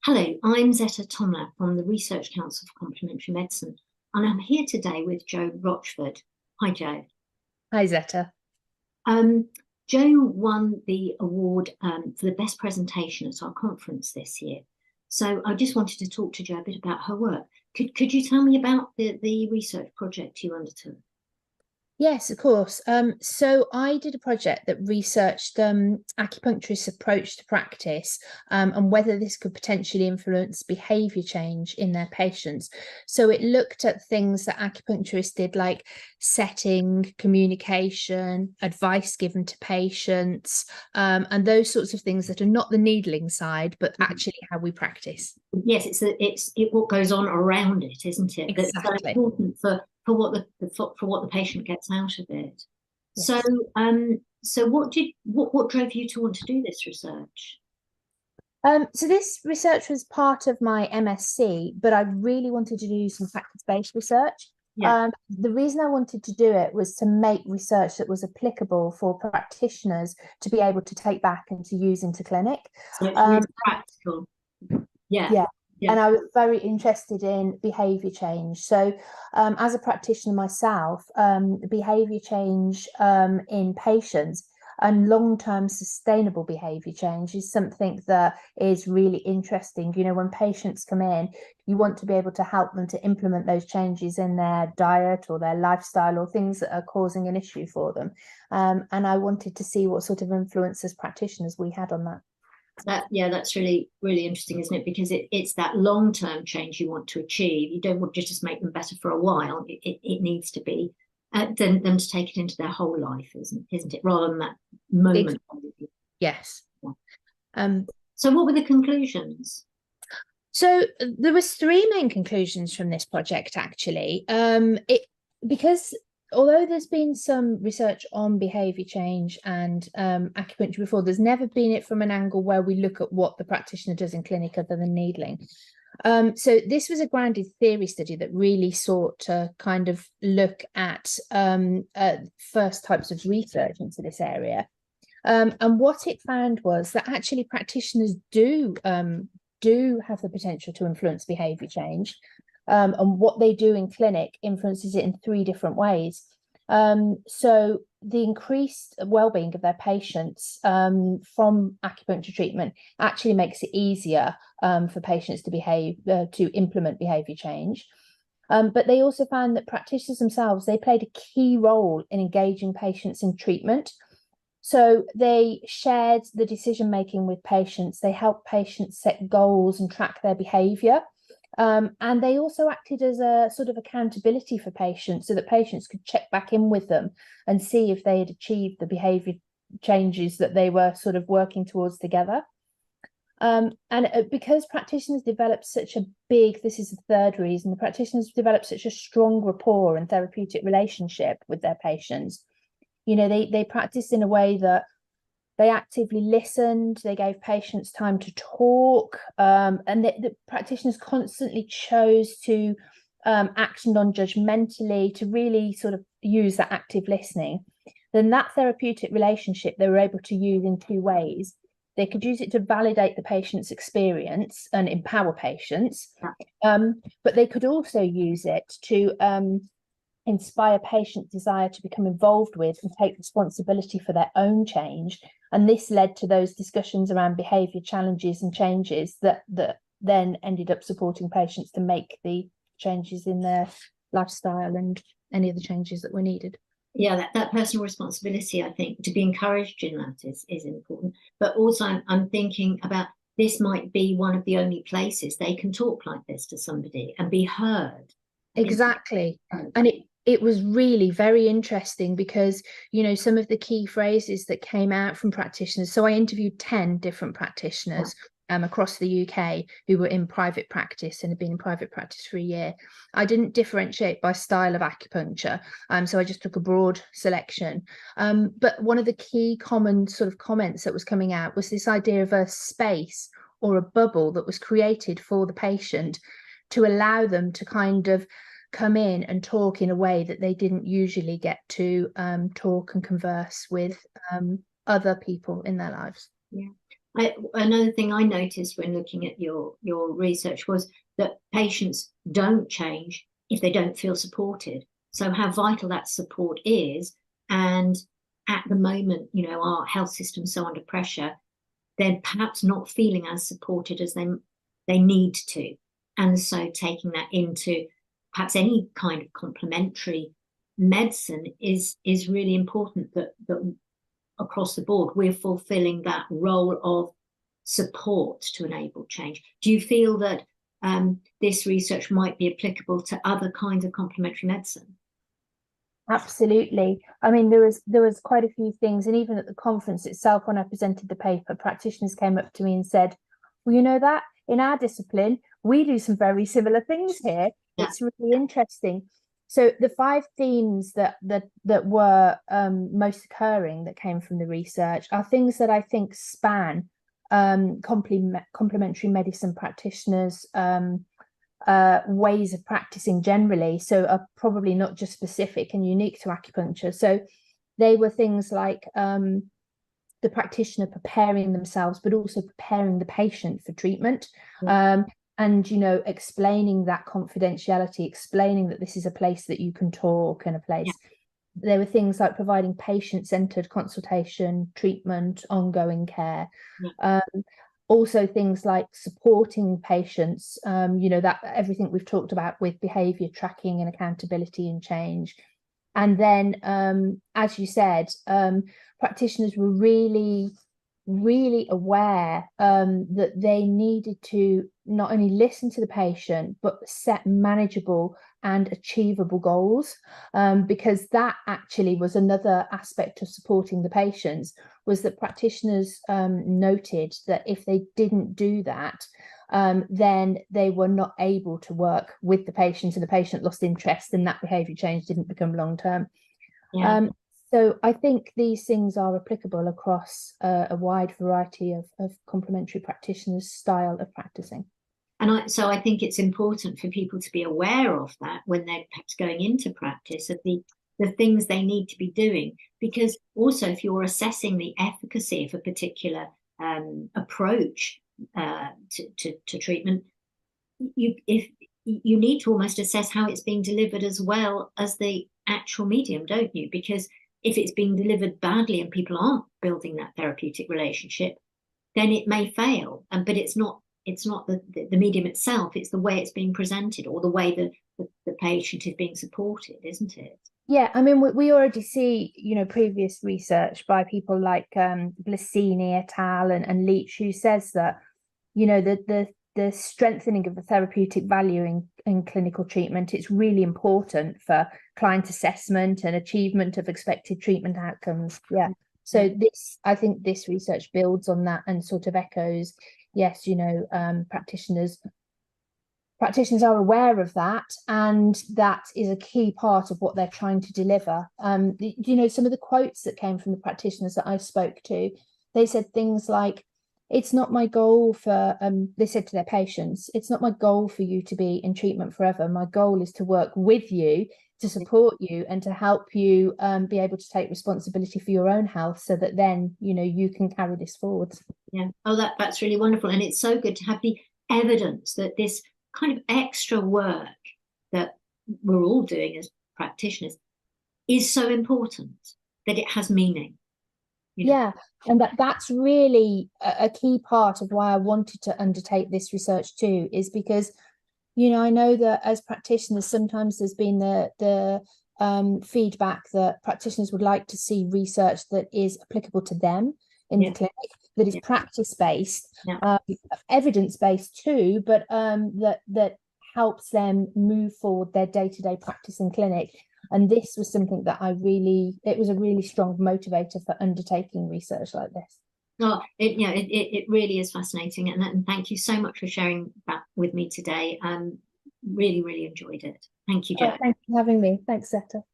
Hello, I'm Zetta Tomlap from the Research Council for Complementary Medicine, and I'm here today with Jo Rochford. Hi, Jo. Hi, Zeta. Um, Jo won the award for the best presentation at our conference this year. So I just wanted to talk to Jo a bit about her work. Could you tell me about the research project you undertook? Yes, of course. So I did a project that researched acupuncturists' approach to practice and whether this could potentially influence behaviour change in their patients. So it looked at things that acupuncturists did, like setting, communication, advice given to patients, and those sorts of things that are not the needling side, but actually how we practice. Yes, it's what goes on around it, isn't it? That's so Exactly. important for what the patient gets out of it. So Yes. so what drove you to want to do this research? So this research was part of my MSc, but I really wanted to do some practice-based research. Yeah, The reason I wanted to do it was to make research that was applicable for practitioners to be able to take back and to use into clinic. so it's really Um, practical. Yeah, yeah, yeah. and I was very interested in behaviour change. So, as a practitioner myself, behaviour change in patients and long-term sustainable behaviour change is something that is really interesting. You know, when patients come in, you want to be able to help them to implement those changes in their diet or their lifestyle or things that are causing an issue for them. And I wanted to see what sort of influence as practitioners we had on that. That's really interesting, isn't it? Because it's that long-term change you want to achieve. You don't want to just make them better for a while. It needs to be them to take it into their whole life, isn't it? Rather than that Ex- moment. yes. Um, So what were the conclusions? So there was three main conclusions from this project, actually. It because although there's been some research on behaviour change and acupuncture before, there's never been it from an angle where we look at what the practitioner does in clinic other than needling. So this was a grounded theory study that really sought to kind of look at first types of research into this area. And what it found was that actually practitioners do have the potential to influence behaviour change. And what they do in clinic influences it in three different ways. So the increased well-being of their patients from acupuncture treatment actually makes it easier for patients to implement behaviour change. But they also found that practitioners themselves, they played a key role in engaging patients in treatment. So they shared the decision making with patients. They helped patients set goals and track their behaviour. And they also acted as a sort of accountability for patients so that patients could check back in with them and see if they had achieved the behaviour changes that they were sort of working towards together. And because practitioners develop such a this is the third reason, the practitioners develop such a strong rapport and therapeutic relationship with their patients. You know, they practiced in a way that they actively listened, they gave patients time to talk, and the practitioners constantly chose to act non-judgmentally, to really sort of use that active listening. Then that therapeutic relationship they were able to use in two ways. They could use it to validate the patient's experience and empower patients, but they could also use it to inspire patient desire to become involved with and take responsibility for their own change. And this led to those discussions around behaviour challenges and changes that then ended up supporting patients to make the changes in their lifestyle and any of the changes that were needed. Yeah, that personal responsibility, I think, to be encouraged in that is important. But also, I'm thinking about this might be one of the only places they can talk like this to somebody and be heard. Exactly. And it was really very interesting because, you know, some of the key phrases that came out from practitioners. So I interviewed 10 different practitioners across the UK who were in private practice and had been in private practice for a year. I didn't differentiate by style of acupuncture. So I just took a broad selection. But one of the key common sort of comments that was coming out was this idea of a space or a bubble that was created for the patient to allow them to kind of come in and talk in a way that they didn't usually get to talk and converse with other people in their lives. Yeah. Another thing I noticed when looking at your research was that patients don't change if they don't feel supported. So how vital that support is, and at the moment, our health system's so under pressure, they're perhaps not feeling as supported as they need to. And so taking that into perhaps any kind of complementary medicine is really important, that across the board we're fulfilling that role of support to enable change. Do you feel that this research might be applicable to other kinds of complementary medicine? Absolutely. I mean, there was quite a few things, and even at the conference itself, when I presented the paper, practitioners came up to me and said, well, you know that in our discipline, we do some very similar things here. Yeah. It's really interesting. So the 5 themes that were most occurring that came from the research are things that I think span complementary medicine practitioners, ways of practicing generally, so are probably not just specific and unique to acupuncture. So they were things like the practitioner preparing themselves, but also preparing the patient for treatment. And explaining that confidentiality, explaining that this is a place that you can talk, and a place. There were things like providing patient-centered consultation, treatment, ongoing care. Also things like supporting patients, that everything we've talked about with behavior tracking and accountability and change. And then, as you said, practitioners were really aware that they needed to not only listen to the patient, but set manageable and achievable goals, because that actually was another aspect of supporting the patients, was that practitioners noted that if they didn't do that, then they were not able to work with the patient, and the patient lost interest, and that behaviour change didn't become long-term. So I think these things are applicable across a wide variety of complementary practitioners' style of practicing. And so I think it's important for people to be aware of that when they're perhaps going into practice, of the things they need to be doing. Because also, if you're assessing the efficacy of a particular approach to treatment, you need to almost assess how it's being delivered as well as the actual medium, don't you? Because if it's being delivered badly and people aren't building that therapeutic relationship, then it may fail. But it's not the medium itself, it's the way it's being presented, or the way the patient is being supported, isn't it? Yeah, I mean, we already see, previous research by people like Blasini et al. and Leach, who says that, the strengthening of the therapeutic value in clinical treatment, it's really important for client assessment and achievement of expected treatment outcomes. Yeah. So I think this research builds on that and sort of echoes, yes, practitioners are aware of that, and that is a key part of what they're trying to deliver. Some of the quotes that came from the practitioners that I spoke to, they said things like, it's not my goal for, they said to their patients, it's not my goal for you to be in treatment forever. My goal is to work with you, to support you, and to help you be able to take responsibility for your own health, so that then, you can carry this forward. Yeah. Oh, that's really wonderful. And it's so good to have the evidence that this kind of extra work that we're all doing as practitioners is so important, that it has meaning. Yeah, and that's really a key part of why I wanted to undertake this research too, is because, I know that as practitioners, sometimes there's been the feedback that practitioners would like to see research that is applicable to them in the clinic, that is practice-based, evidence-based too, but that helps them move forward their day-to-day practice in clinic. And this was something that it was a really strong motivator for undertaking research like this. Oh, it really is fascinating. And thank you so much for sharing that with me today. Really, really enjoyed it. Thank you, Jo. Thanks for having me. Thanks, Zeta.